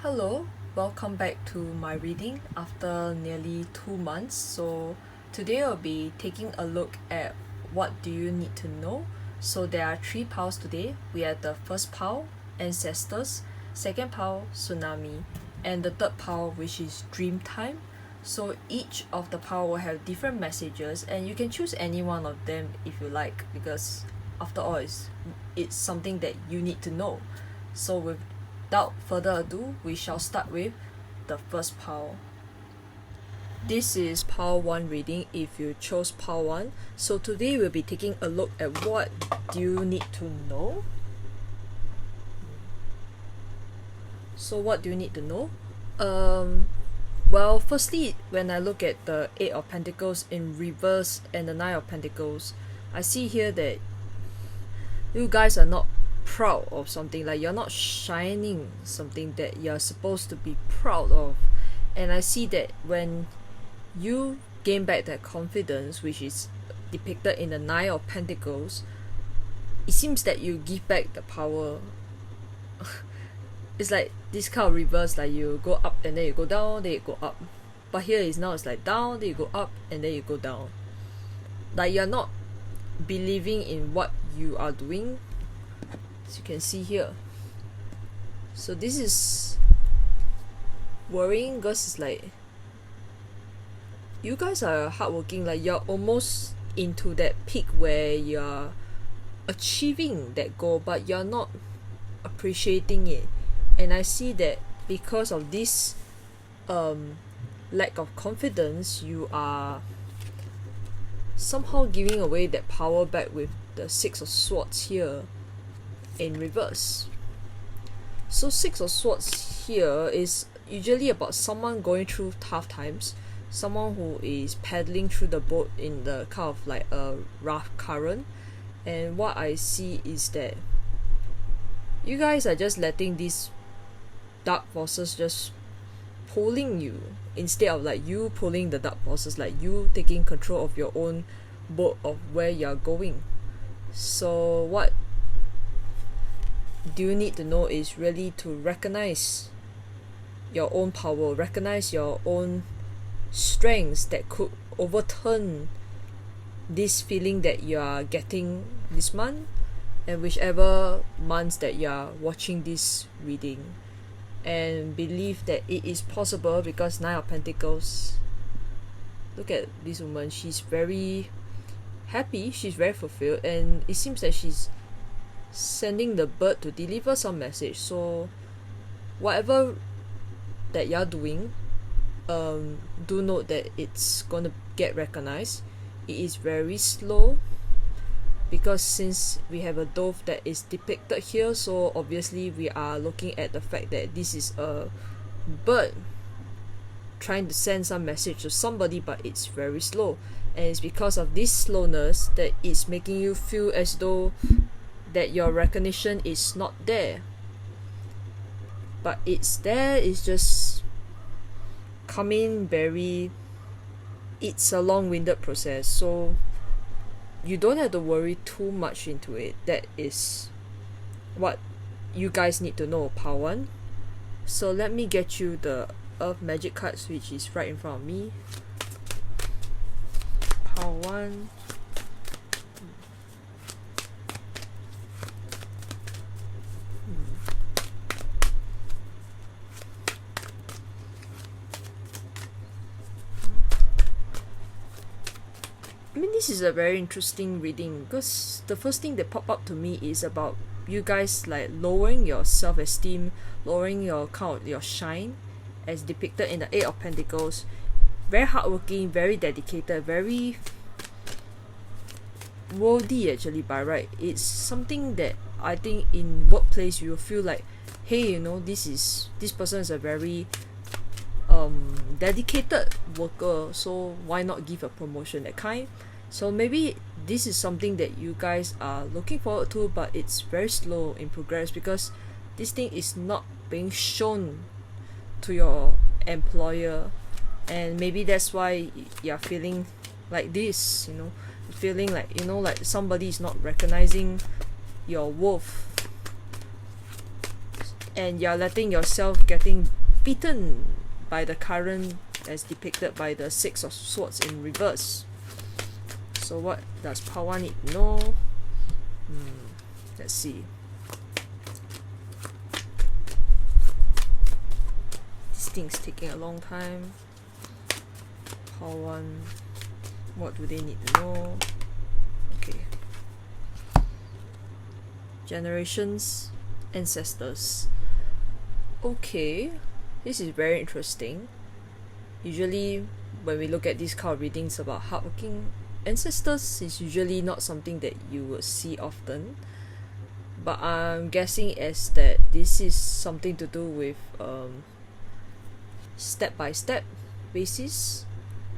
Hello, welcome back to my reading after nearly 2 months. So today I'll be taking a look at what do you need to know. So there are 3 piles today. We have the first pile, Ancestors, second pile, Tsunami, and the third pile, which is Dream Time. So each of the pile will have different messages, and you can choose any one of them if you like, because after all it's something that you need to know. So without further ado, we shall start with the first pile. This is pile 1 reading if you chose pile 1. So today we'll be taking a look at what do you need to know. So what do you need to know? Well, firstly, when I look at the 8 of Pentacles in reverse and the 9 of Pentacles, I see here that you guys are not proud of something, like you're not shining something that you're supposed to be proud of. And I see that when you gain back that confidence, which is depicted in the 9 of Pentacles, it seems that you give back the power. It's like this kind of reverse, like you go up and then you go down, then you go up. But here is now it's like down, then you go up, and then you go down. Like you're not believing in what you are doing, as you can see here. So this is worrying because it's like you guys are hardworking, like you're almost into that peak where you're achieving that goal, but you're not appreciating it. And I see that because of this lack of confidence, you are somehow giving away that power back with the 6 of Swords here in reverse. So 6 of Swords here is usually about someone going through tough times, someone who is paddling through the boat in the kind of like a rough current. And what I see is that you guys are just letting these dark forces just pulling you, instead of like you pulling the dark forces, like you taking control of your own boat of where you're going. So what do you need to know is really to recognize your own power, recognize your own strengths that could overturn this feeling that you are getting this month and whichever months that you are watching this reading. And believe that it is possible, because 9 of Pentacles, look at this woman, she's very happy, she's very fulfilled, and it seems that she's sending the bird to deliver some message. So whatever that you're doing, do note that it's gonna get recognized. It is very slow, because since we have a dove that is depicted here, so obviously we are looking at the fact that this is a bird trying to send some message to somebody, but it's very slow. And it's because of this slowness that it's making you feel as though that your recognition is not there. But it's there, it's just coming very, it's a long-winded process. So you don't have to worry too much into it. That is what you guys need to know, pile 1. So let me get you the Earth Magic cards, which is right in front of me. Pile 1. I mean, this is a very interesting reading, because the first thing that popped up to me is about you guys like lowering your self-esteem, lowering your count, your shine, as depicted in the 8 of Pentacles. Very hardworking, very dedicated, very worthy actually by right. It's something that I think in workplace you will feel like, hey, you know, this person is a very dedicated worker, so why not give a promotion, that kind. So maybe this is something that you guys are looking forward to, but it's very slow in progress, because this thing is not being shown to your employer. And maybe that's why you're feeling like this, you know, feeling like, you know, like somebody is not recognizing your worth. and you're letting yourself getting beaten by the current as depicted by the Six of Swords in reverse. So what does Power need to know? Let's see. This thing's taking a long time. Power 1. What do they need to know? Okay. Generations, ancestors. Okay, this is very interesting. Usually when we look at these kind of readings about hardworking ancestors, is usually not something that you would see often, but I'm guessing as that this is something to do with step-by-step basis.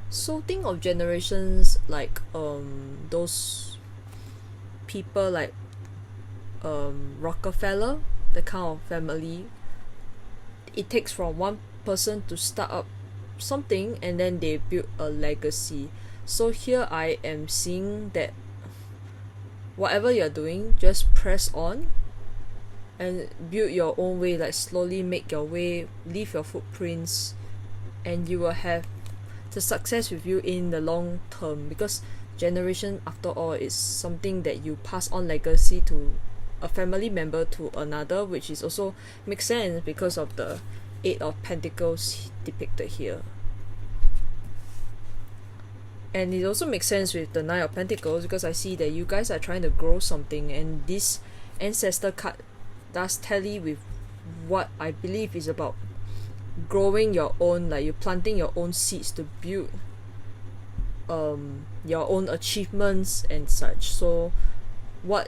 So think of generations like those people like Rockefeller, the kind of family. It takes from one person to start up something and then they build a legacy. So here I am seeing that whatever you're doing, just press on and build your own way, like slowly make your way, leave your footprints, and you will have the success with you in the long term, because generation after all is something that you pass on legacy to a family member to another, which is also makes sense because of the Eight of Pentacles depicted here. And it also makes sense with the Nine of Pentacles because I see that you guys are trying to grow something, and this ancestor card does tally with what I believe is about growing your own, like you're planting your own seeds to build your own achievements and such. So what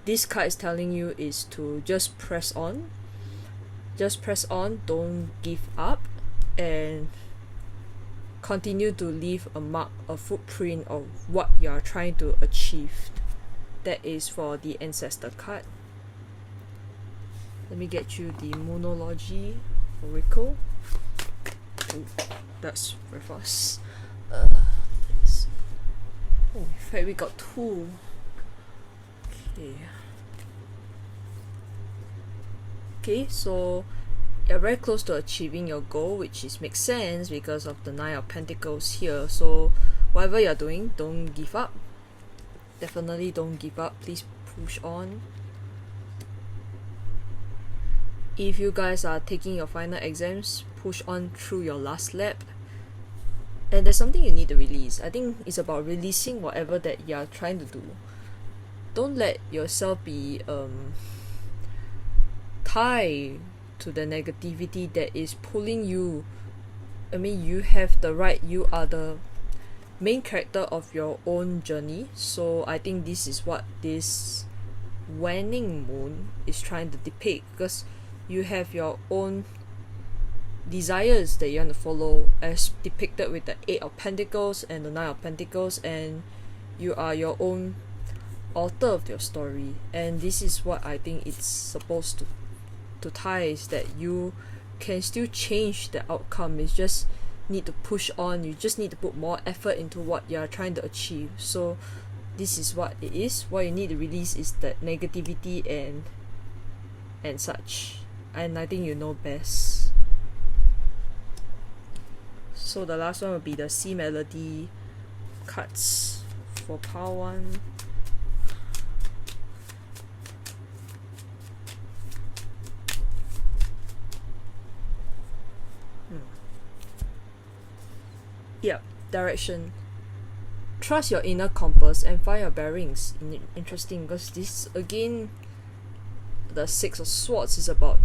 this card is telling you is to just press on, don't give up, and continue to leave a mark, a footprint of what you are trying to achieve. That is for the ancestor card. Let me get you the Moonology Oracle. Ooh, that's very fast. Oh, in fact, we got two. Okay, so you're very close to achieving your goal, which is makes sense because of the Nine of Pentacles here. So whatever you're doing, don't give up. Definitely don't give up. Please push on. If you guys are taking your final exams, push on through your last lap. And there's something you need to release. I think it's about releasing whatever that you're trying to do. Don't let yourself be tied to the negativity that is pulling you. I mean, you have the right, you are the main character of your own journey. So I think this is what this waning moon is trying to depict, because you have your own desires that you want to follow, as depicted with the Eight of Pentacles and the Nine of Pentacles, and you are your own author of your story. And this is what I think it's supposed to tie, is that you can still change the outcome. You just need to push on, you just need to put more effort into what you're trying to achieve. So this is what it is. What you need to release is that negativity and such, and I think you know best. So the last one will be the Sea Melody cards for Power 1. Yep, direction. Trust your inner compass and find your bearings. Interesting, because this again, the Six of Swords is about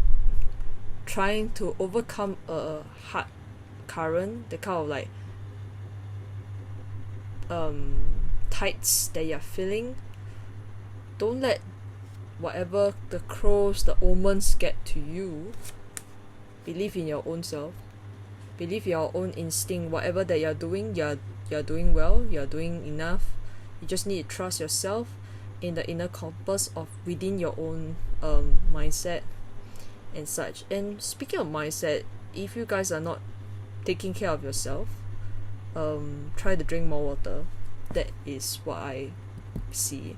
trying to overcome a hard current, the kind of like tides that you're feeling. Don't let whatever the crows, the omens get to you. Believe in your own self. Believe your own instinct. Whatever that you're doing, you're doing well, you're doing enough. You just need to trust yourself in the inner compass of within your own mindset and such. And speaking of mindset, if you guys are not taking care of yourself, try to drink more water. That is what I see.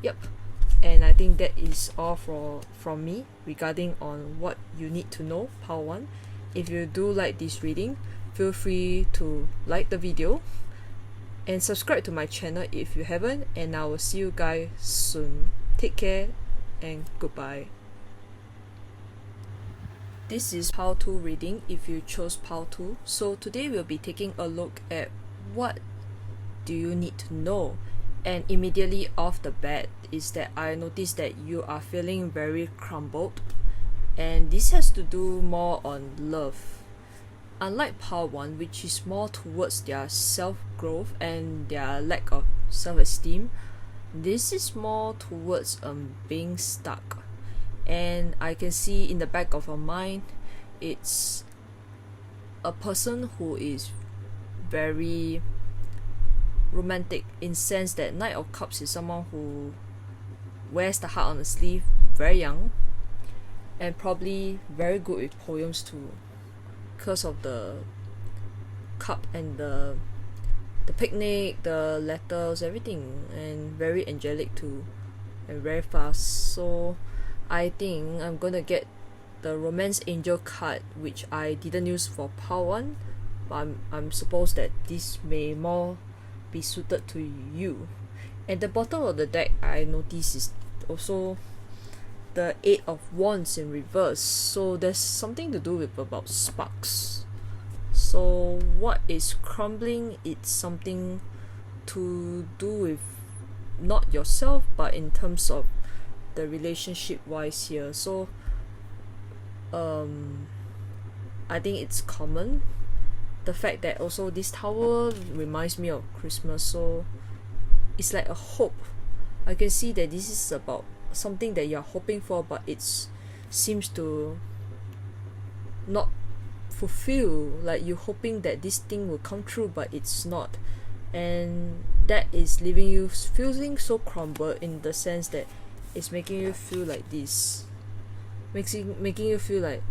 Yep. And I think that is all from me regarding on what you need to know, part 1. If you do like this reading, feel free to like the video and subscribe to my channel if you haven't, and I will see you guys soon. Take care and goodbye. This is part 2 reading if you chose part 2. So today we'll be taking a look at what do you need to know. And immediately off the bat is that I noticed that you are feeling very crumbled, and this has to do more on love. Unlike part 1, which is more towards their self-growth and their lack of self-esteem, this is more towards being stuck. And I can see in the back of her mind, it's a person who is very romantic, in sense that Knight of Cups is someone who wears the heart on the sleeve, very young, and probably very good with poems too, because of the cup and the picnic, the letters, everything, and very angelic too, and very fast. So I think I'm gonna get the Romance Angel card, which I didn't use for part 1, but I'm supposed that this may more be suited to you. At the bottom of the deck, I notice is also the 8 of Wands in reverse, so there's something to do with about sparks. So what is crumbling? It's something to do with not yourself, but in terms of the relationship wise here. So I think it's common. The fact that also this tower reminds me of Christmas, so it's like a hope. I can see that this is about something that you're hoping for, but it seems to not fulfill. Like you're hoping that this thing will come true, but it's not, and that is leaving you feeling so crumbled, in the sense that it's making you feel like this, making you feel like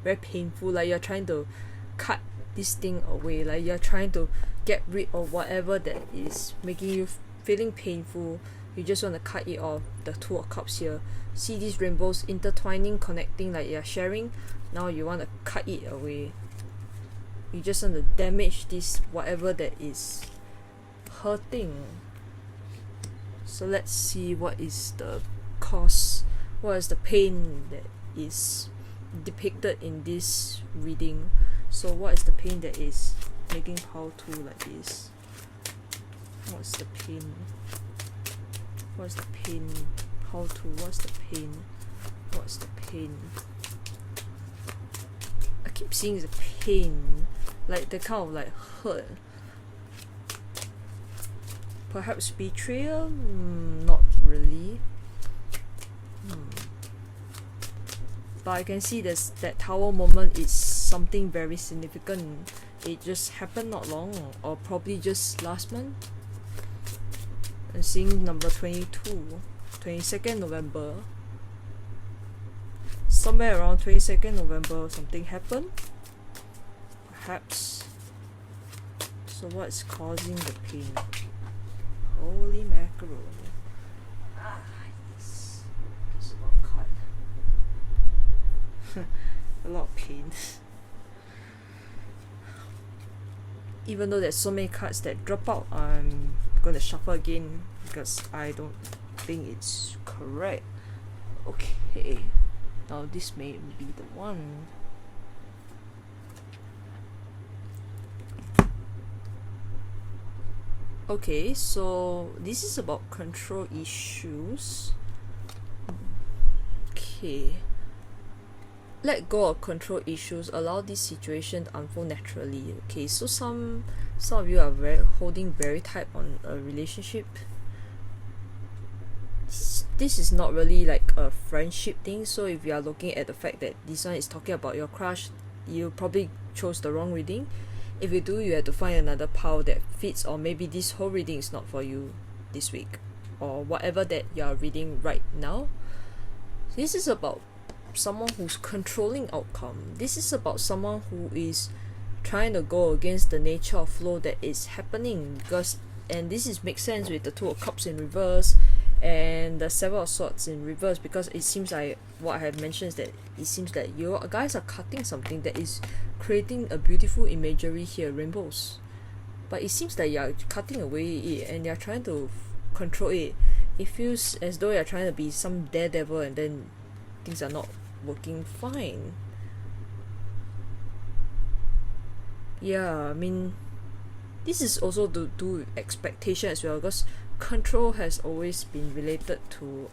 very painful, like you're trying to cut this thing away, like you're trying to get rid of whatever that is making you feeling painful. You just want to cut it off. The 2 of Cups here, see these rainbows intertwining, connecting, like you're sharing. Now you want to cut it away. You just want to damage this whatever that is hurting. So let's see what is the cause, what is the pain that is depicted in this reading. So what is the pain that is making power 2 like this? What's the pain? What's the pain? Power 2, what's the pain? What's the pain? I keep seeing the pain, like the kind of like hurt. Perhaps betrayal? Not really. But I can see this, that tower moment is something very significant. It just happened not long, or probably just last month. I'm seeing number 22, 22nd November. Somewhere around 22nd November something happened, perhaps. So what's causing the pain? Holy mackerel. Yes. It's about cut. A lot of pain. Even though there's so many cards that drop out, I'm gonna shuffle again because I don't think it's correct. Okay, now this may be the one. Okay, so this is about control issues. Okay, let go of control issues, allow this situation to unfold naturally. Okay, so some of you are holding very tight on a relationship. This is not really like a friendship thing, so if you are looking at the fact that this one is talking about your crush, you probably chose the wrong reading. If you do, you have to find another pile that fits, or maybe this whole reading is not for you this week, or whatever that you are reading right now. This is about someone who's controlling outcome. This is about someone who is trying to go against the nature of flow that is happening, because and this is makes sense with the Two of Cups in reverse and the Seven of Swords in reverse, because it seems like what I have mentioned is that it seems that you guys are cutting something that is creating a beautiful imagery here, rainbows, but it seems that you're cutting away it and you're trying to control it. It feels as though you're trying to be some daredevil and then things are not working fine. Yeah, I mean, this is also to do with expectation as well, because control has always been related to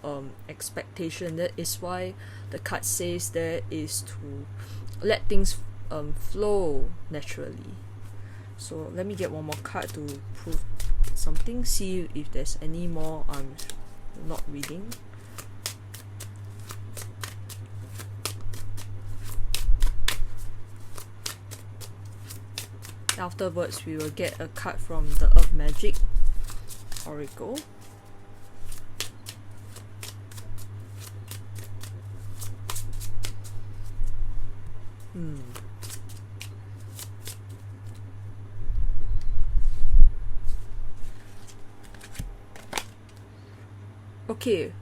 expectation. That is why the card says that is to let things flow naturally. So let me get one more card to prove something, see if there's any more I'm not reading. Afterwards we will get a card from the Earth Magic Oracle. Okay,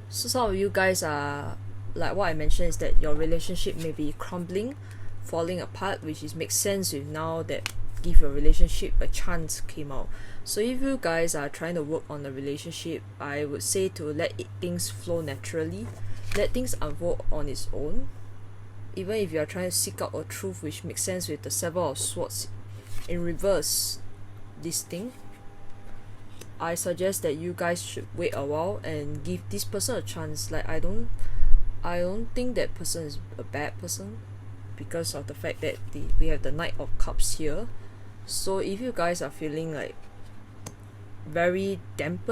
so some of you guys are, like what I mentioned, is that your relationship may be crumbling, falling apart, which is makes sense with now that give your relationship a chance came out. So if you guys are trying to work on the relationship, I would say to let things flow naturally, let things unfold on its own. Even if you are trying to seek out a truth, which makes sense with the Seven of Swords in reverse, this thing, I suggest that you guys should wait a while and give this person a chance. Like I don't think that person is a bad person because of the fact that we have the Knight of Cups here. So if you guys are feeling like very damped,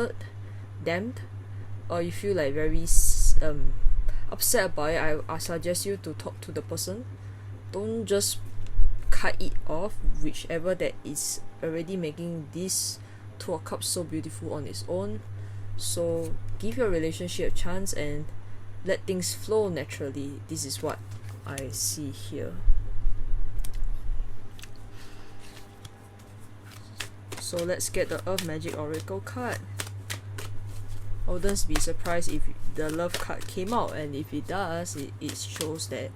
or you feel like very upset about it, I suggest you to talk to the person. Don't just cut it off, whichever that is already making this Two of Cups so beautiful on its own. So give your relationship a chance and let things flow naturally. This is what I see here. So let's get the Earth Magic Oracle card. I wouldn't be surprised if the love card came out, and if it does, it shows that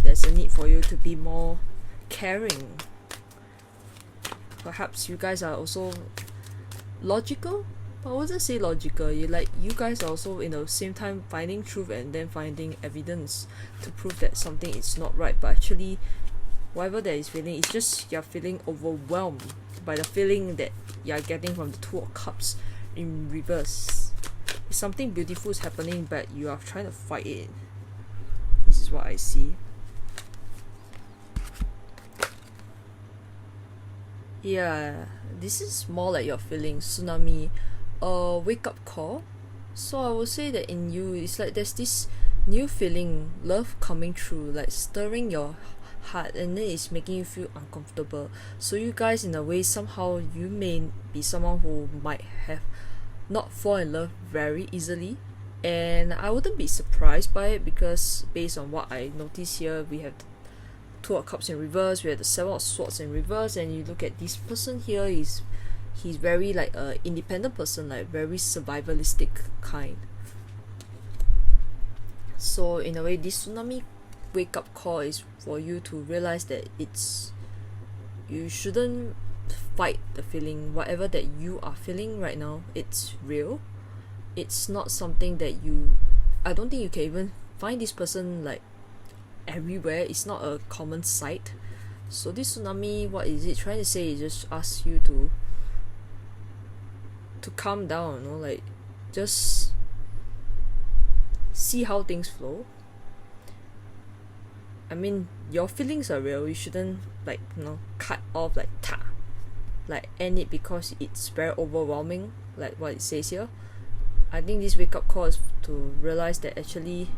there's a need for you to be more caring. Perhaps you guys are also logical. I wouldn't say logical. You guys are also in the same time finding truth and then finding evidence to prove that something is not right, but actually whatever that is feeling, it's just you're feeling overwhelmed by the feeling that you're getting from the Two of Cups in reverse. Something beautiful is happening, but you are trying to fight it. This is what I see. Yeah, this is more like your feeling tsunami, wake up call. So I will say that in you, it's like there's this new feeling, love coming through, like stirring your heart, and then it's making you feel uncomfortable. So you guys, in a way, somehow you may be someone who might have not fall in love very easily, and I wouldn't be surprised by it, because based on what I notice here, we have the Two of Cups in reverse, we have the Seven of Swords in reverse, and you look at this person here, he's very like a independent person, like very survivalistic kind. So in a way, this tsunami wake up call is for you to realize that you shouldn't fight the feeling. Whatever that you are feeling right now, it's real. It's not something that I don't think you can even find this person like everywhere. It's not a common sight. So this tsunami, what is it trying to say? It just asks you to calm down, you know, like just see how things flow. I mean, your feelings are real. You shouldn't like, you know, cut off like end it because it's very overwhelming, like what it says here. I think this wake up call is to realize that actually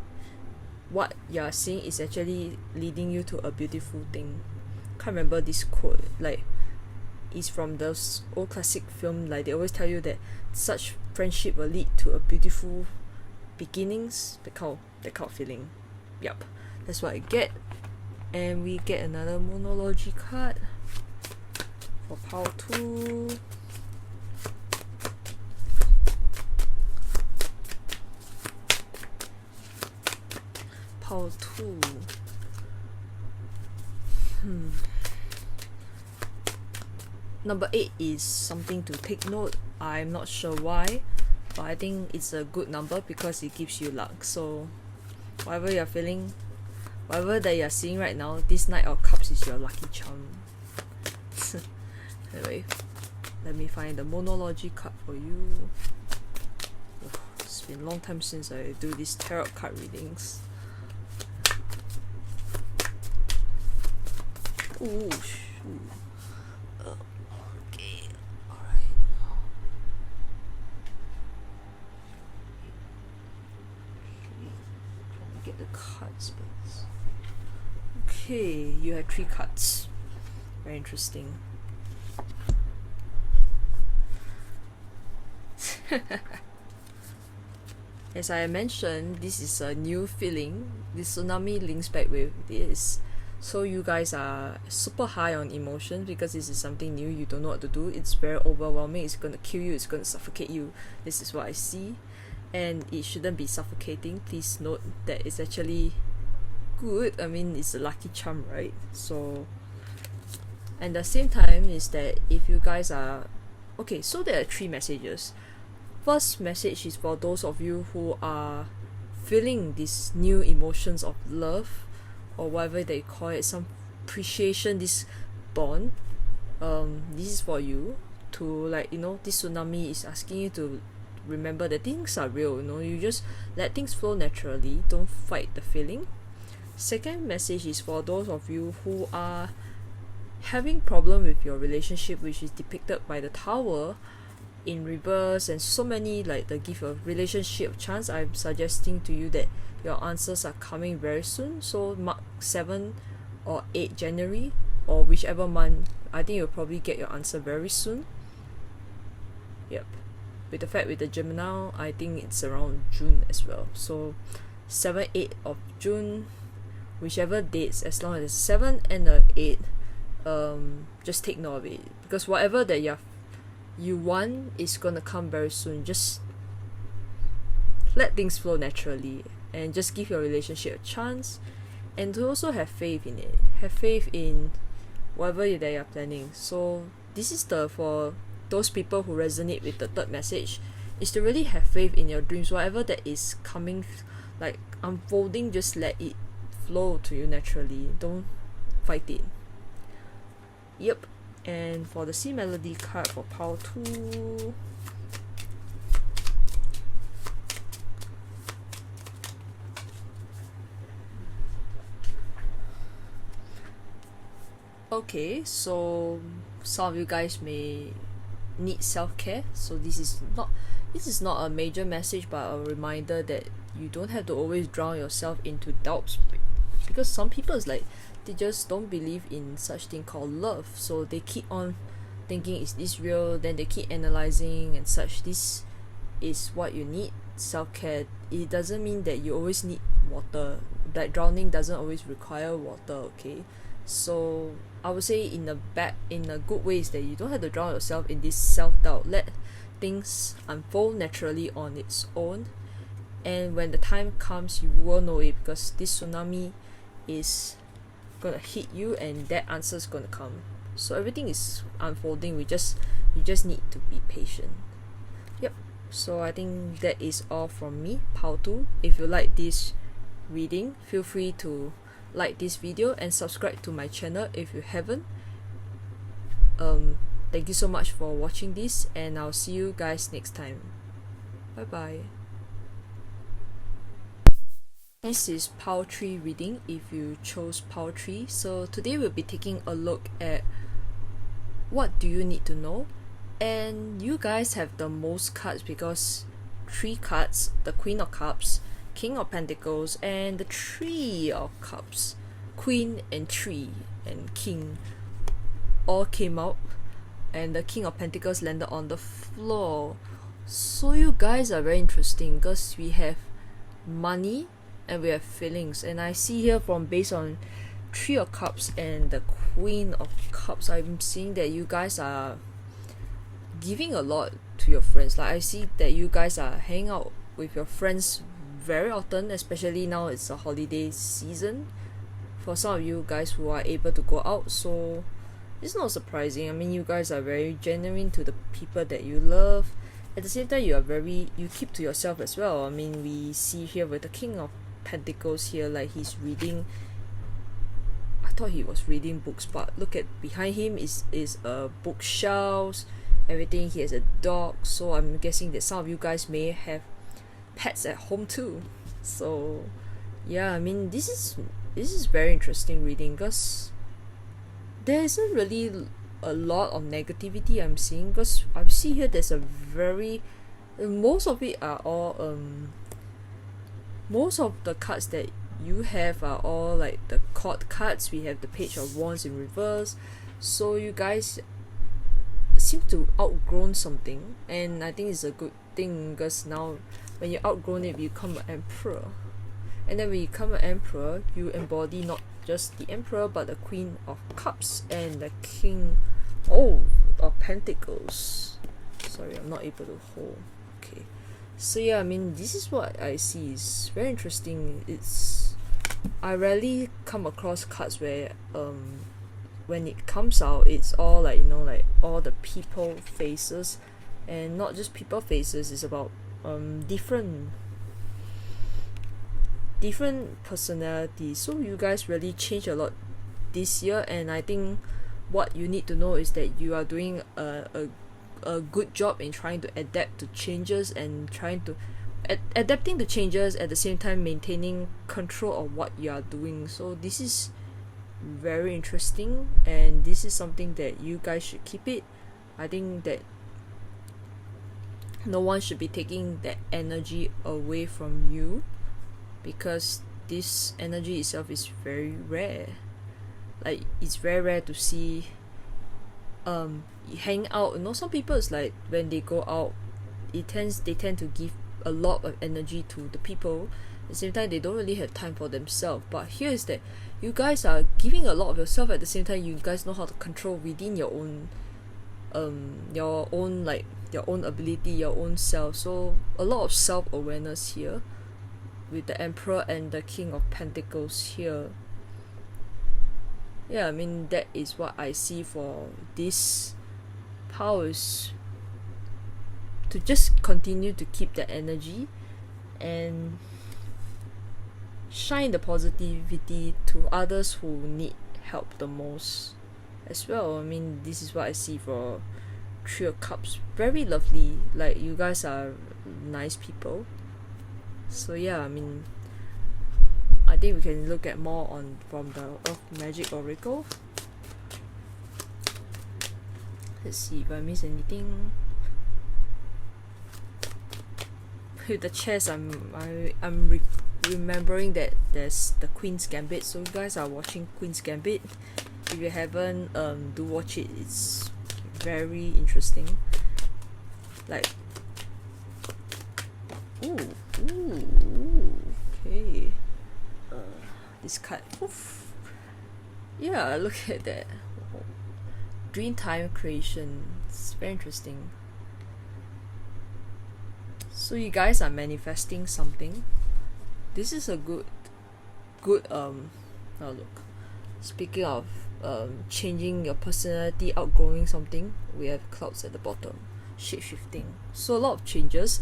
what you're seeing is actually leading you to a beautiful thing. Can't remember this quote, like it's from those old classic film, like they always tell you that such friendship will lead to a beautiful beginnings, that kind of feeling. Yup, that's what I get. And we get another Moonology card for Power 2. Pile 2. Number 8 is something to take note. I'm not sure why, but I think it's a good number because it gives you luck. So whatever you're feeling, whatever that you're seeing right now, this Knight of Cups is your lucky charm. Anyway, let me find the Moonology card for you. Oh, it's been a long time since I do these tarot card readings. Ooh, okay, alright. Trying to get the cards, but okay, you have 3 cards. Very interesting. As I mentioned, this is a new feeling. This tsunami links back with this. So you guys are super high on emotion because this is something new, you don't know what to do. It's very overwhelming, it's going to kill you, it's going to suffocate you. This is what I see. And it shouldn't be suffocating. Please note that it's actually good. I mean, it's a lucky charm, right? So, and the same time is that if you guys are... Okay, so there are 3 messages. First message is for those of you who are feeling these new emotions of love, or whatever they call it, some appreciation, this bond. This is for you to, like, you know, this tsunami is asking you to remember that things are real, you know, you just let things flow naturally, don't fight the feeling. Second message is for those of you who are having problem with your relationship, which is depicted by the Tower in reverse and so many, like the give a relationship chance. I'm suggesting to you that your answers are coming very soon, so mark 7 or 8 January or whichever month. I think you'll probably get your answer very soon. Yep, with the fact with the Gemini, I think it's around June as well. So 7, 8 of June, whichever dates, as long as it's 7 and 8, just take note of it, because whatever that you want is gonna come very soon. Just let things flow naturally and just give your relationship a chance, and to also have faith in it, have faith in whatever that you're planning. So this is for those people who resonate with the third message, is to really have faith in your dreams. Whatever that is coming, like unfolding, just let it flow to you naturally, don't fight it. Yep. And for the Sea Melody card for Pile 2, okay, so some of you guys may need self-care, so this is not a major message, but a reminder that you don't have to always drown yourself into doubts, because some people is like, they just don't believe in such thing called love, so they keep on thinking, is this real? Then they keep analyzing and such. This is what you need, self-care. It doesn't mean that you always need water, like drowning doesn't always require water, okay? So I would say in a good way is that you don't have to drown yourself in this self-doubt. Let things unfold naturally on its own, and when the time comes you will know it, because this tsunami is gonna hit you and that answer is gonna come. So everything is unfolding, you just need to be patient. Yep, so I think that is all from me, Pile 2. If you like this reading, feel free to like this video and subscribe to my channel if you haven't. Thank you so much for watching this, and I'll see you guys next time. Bye bye. This is Pile 3 reading if you chose Pile 3. So today we'll be taking a look at what do you need to know, and you guys have the most cards because 3 cards, the Queen of Cups, King of Pentacles, and the Three of Cups. Queen and Three and King all came out, and the King of Pentacles landed on the floor. So you guys are very interesting because we have money and we have feelings, and I see here from based on Three of Cups and the Queen of Cups, I'm seeing that you guys are giving a lot to your friends. Like I see that you guys are hanging out with your friends very often, especially now it's a holiday season for some of you guys who are able to go out. So it's not surprising. I mean, you guys are very genuine to the people that you love. At the same time, you keep to yourself as well. I mean, we see here with the King of Pentacles here, like he's reading. I thought he was reading books, but look at behind him is bookshelves, everything. He has a dog, so I'm guessing that some of you guys may have pets at home too. So yeah, I mean, this is very interesting reading, because there isn't really a lot of negativity I'm seeing, because I see here there's a very most of it are all most of the cards that you have are all like the court cards. We have the Page of Wands in reverse, so you guys seem to outgrown something, and I think it's a good thing, because now when you outgrown it, you become an emperor, and then when you become an emperor, you embody not just the emperor but the Queen of Cups and the King of Pentacles. Sorry, I'm not able to hold. Okay, so yeah, I mean, this is what I see. It's very interesting. I rarely come across cards where when it comes out, it's all like, you know, like all the people faces, and not just people faces. It's about different personalities. So you guys really change a lot this year, and I think what you need to know is that you are doing a good job in trying to adapt to changes, and trying to adapting to changes, at the same time maintaining control of what you are doing. So this is very interesting, and this is something that you guys should keep it. I think that no one should be taking that energy away from you, because this energy itself is very rare. Like, it's very rare to see hang out. You know, some people is like, when they go out, they tend to give a lot of energy to the people. At the same time, they don't really have time for themselves. But here is that you guys are giving a lot of yourself. At the same time, you guys know how to control within your own ability, your own self. So a lot of self-awareness here with the Emperor and the King of Pentacles here. Yeah, I mean, that is what I see for this powers, to just continue to keep that energy and shine the positivity to others who need help the most as well. I mean, this is what I see for Three of Cups. Very lovely. Like, you guys are nice people. So yeah, I mean, I think we can look at more from the Earth Magic Oracle. Let's see if I miss anything. With the chess, I'm remembering that there's the Queen's Gambit. So you guys are watching Queen's Gambit. If you haven't, do watch it. It's very interesting. Like, okay. This card. Oof. Yeah, look at that. Dream time creation. It's very interesting. So you guys are manifesting something. This is a good oh look. Speaking of changing your personality, outgrowing something, we have clouds at the bottom, shape shifting. So a lot of changes,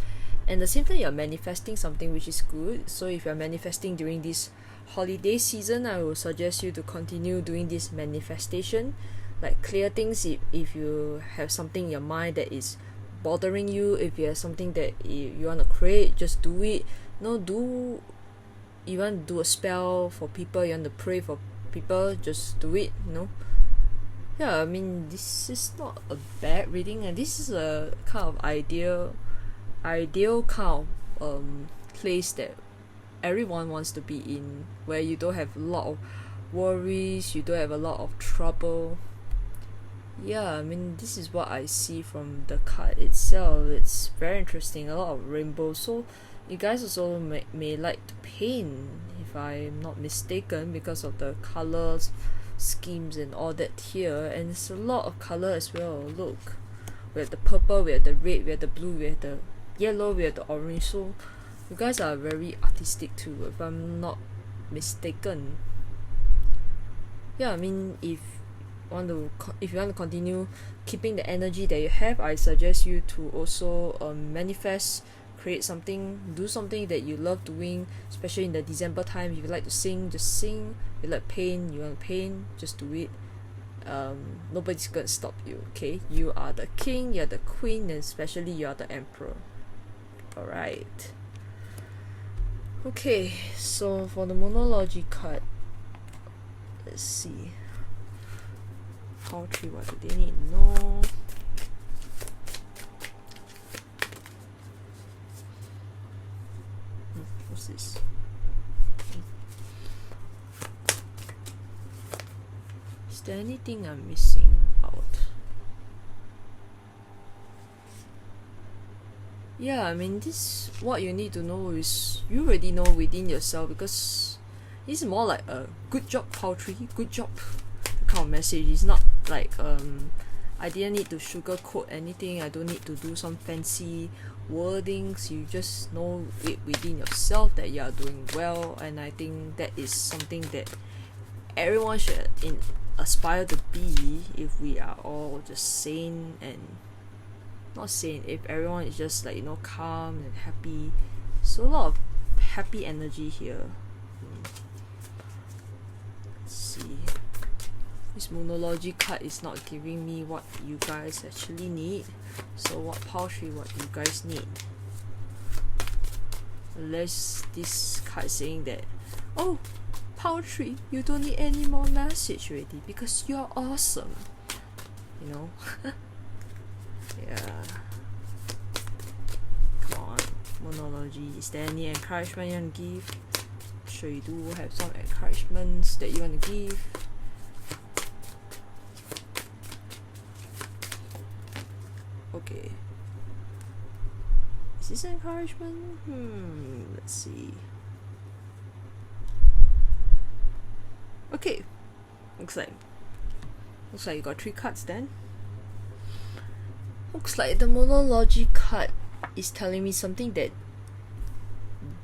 and at the same time you're manifesting something, which is good. So if you're manifesting during this holiday season, I will suggest you to continue doing this manifestation. Like, clear things. If you have something in your mind that is bothering you, if you have something that you want to create, just do it. You want to do a spell for people, you want to pray for people, just do it. Yeah, I mean, this is not a bad reading, and this is a kind of ideal kind of place that everyone wants to be in, where you don't have a lot of worries, you don't have a lot of trouble. Yeah, I mean, this is what I see from the card itself. It's very interesting, a lot of rainbows. So you guys also may like to paint, if I'm not mistaken, because of the colors schemes and all that here. And it's a lot of color as well. Look, we have the purple, we have the red, we have the blue, we have the yellow, we have the orange. So You guys are very artistic too, if I'm not mistaken. Yeah, I mean, if you want to continue keeping the energy that you have, I suggest you to also manifest, create something, do something that you love doing, especially in the December time. If you like to sing, just sing. If you like paint, you want to paint, just do it. Nobody's gonna stop you, okay? You are the king, you're the queen, and especially you are the emperor. Alright. Okay, so for the Moonology card, let's see. Poetry, what do they need to know? What's this? Is there anything I'm missing out? Yeah, I mean, this, what you need to know is, you already know within yourself, because it's more like a good job poetry, good job kind of message. It's not like I didn't need to sugarcoat anything, I don't need to do some fancy wordings. You just know it within yourself that you are doing well, and I think that is something that everyone should aspire to be, if we are all just sane and not sane, if everyone is just like, you know, calm and happy. So a lot of happy energy here. Let's see. This Moonology card is not giving me what you guys actually need. So what poetry, what you guys need? Unless this card is saying that, oh, poetry, you don't need any more message already because you're awesome. You know? Yeah. Come on, Moonology. Is there any encouragement you want to give? I'm sure you do have some encouragements that you want to give. Okay. Is this encouragement? Let's see. Okay. Looks like you got 3 cards then. Looks like the Moonology card is telling me something that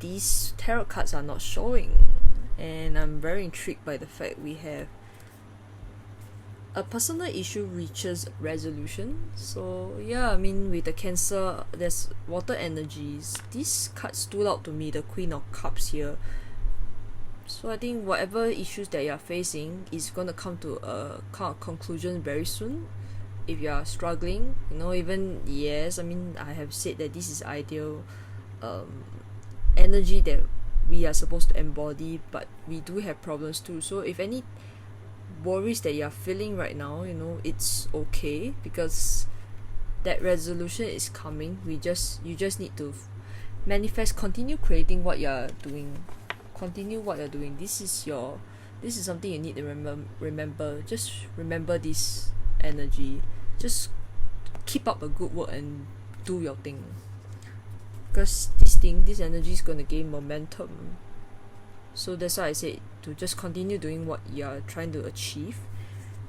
these tarot cards are not showing, and I'm very intrigued by the fact we have a personal issue reaches resolution. So yeah, I mean, with the Cancer, there's water energies. This card stood out to me, the Queen of Cups here. So I think whatever issues that you're facing is going to come to a kind of conclusion very soon. If you are struggling, you know, even, yes, I mean, I have said that this is ideal energy that we are supposed to embody, but we do have problems too. So if any worries that you are feeling right now, you know, it's okay, because that resolution is coming. You just need to manifest, continue creating what you're doing, continue what you're doing. This is something you need to remember. Just remember this energy. Just keep up a good work and do your thing, because this energy is going to gain momentum. So that's why I said to just continue doing what you're trying to achieve.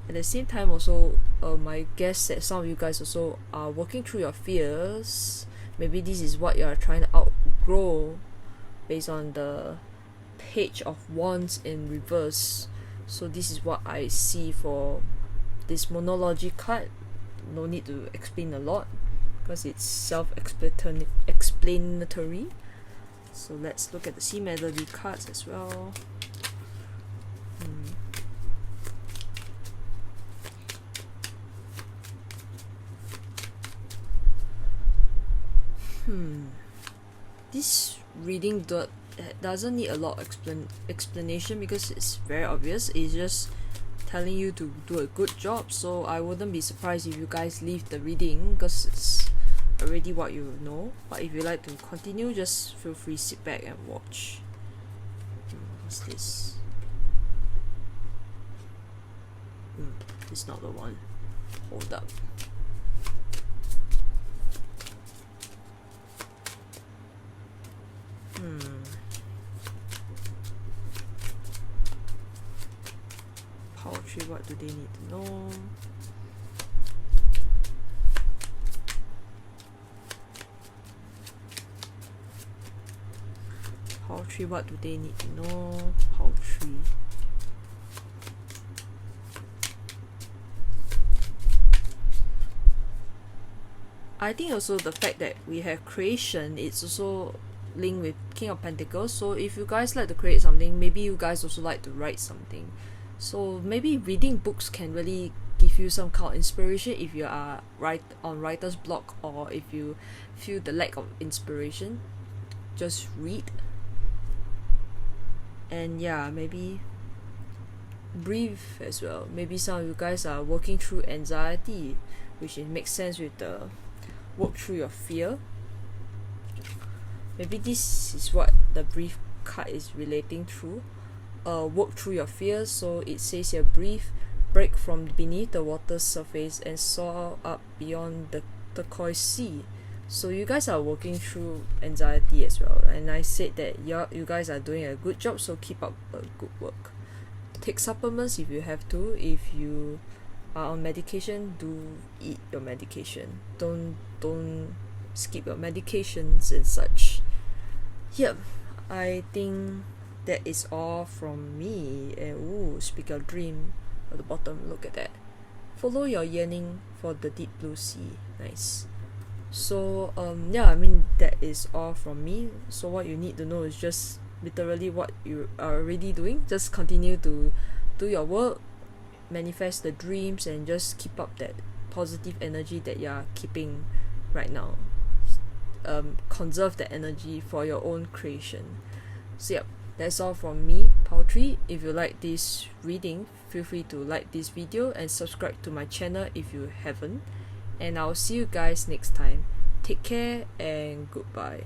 At the same time also, my guess that some of you guys also are working through your fears. Maybe this is what you're trying to outgrow based on the Page of Wands in reverse. So this is what I see for this Moonology card. No need to explain a lot because it's self-explanatory. So let's look at the Sea Melody cards as well. This reading doesn't need a lot of explanation because it's very obvious. It's just telling you to do a good job. So I wouldn't be surprised if you guys leave the reading because it's already what you know. But if you like to continue, just feel free, sit back and watch. What's this? This is not the one. Hold up. Poetry, what do they need to know? Poultry, what do they need to know? Poultry. I think also the fact that we have creation, it's also linked with King of Pentacles. So if you guys like to create something, maybe you guys also like to write something. So maybe reading books can really give you some kind of inspiration if you are on writer's block, or if you feel the lack of inspiration, just read. And yeah, maybe breathe as well. Maybe some of you guys are working through anxiety, which it makes sense with the work through your fear. Maybe this is what the brief card is relating to. Work through your fears. So it says here, breathe, break from beneath the water surface and soar up beyond the turquoise sea. So you guys are working through anxiety as well, and I said that you guys are doing a good job, so keep up a good work. Take supplements if you have to. If you are on medication, do eat your medication. Don't skip your medications and such. Yep, I think that is all from me. And speak your dream at the bottom. Look at that. Follow your yearning for the deep blue sea. Nice. So yeah, I mean, that is all from me. So what you need to know is just literally what you are already doing. Just continue to do your work, manifest the dreams, and just keep up that positive energy that you are keeping right now. Conserve the energy for your own creation. So yep, that's all from me, Poultry. If you like this reading, feel free to like this video and subscribe to my channel if you haven't. And I'll see you guys next time. Take care and goodbye.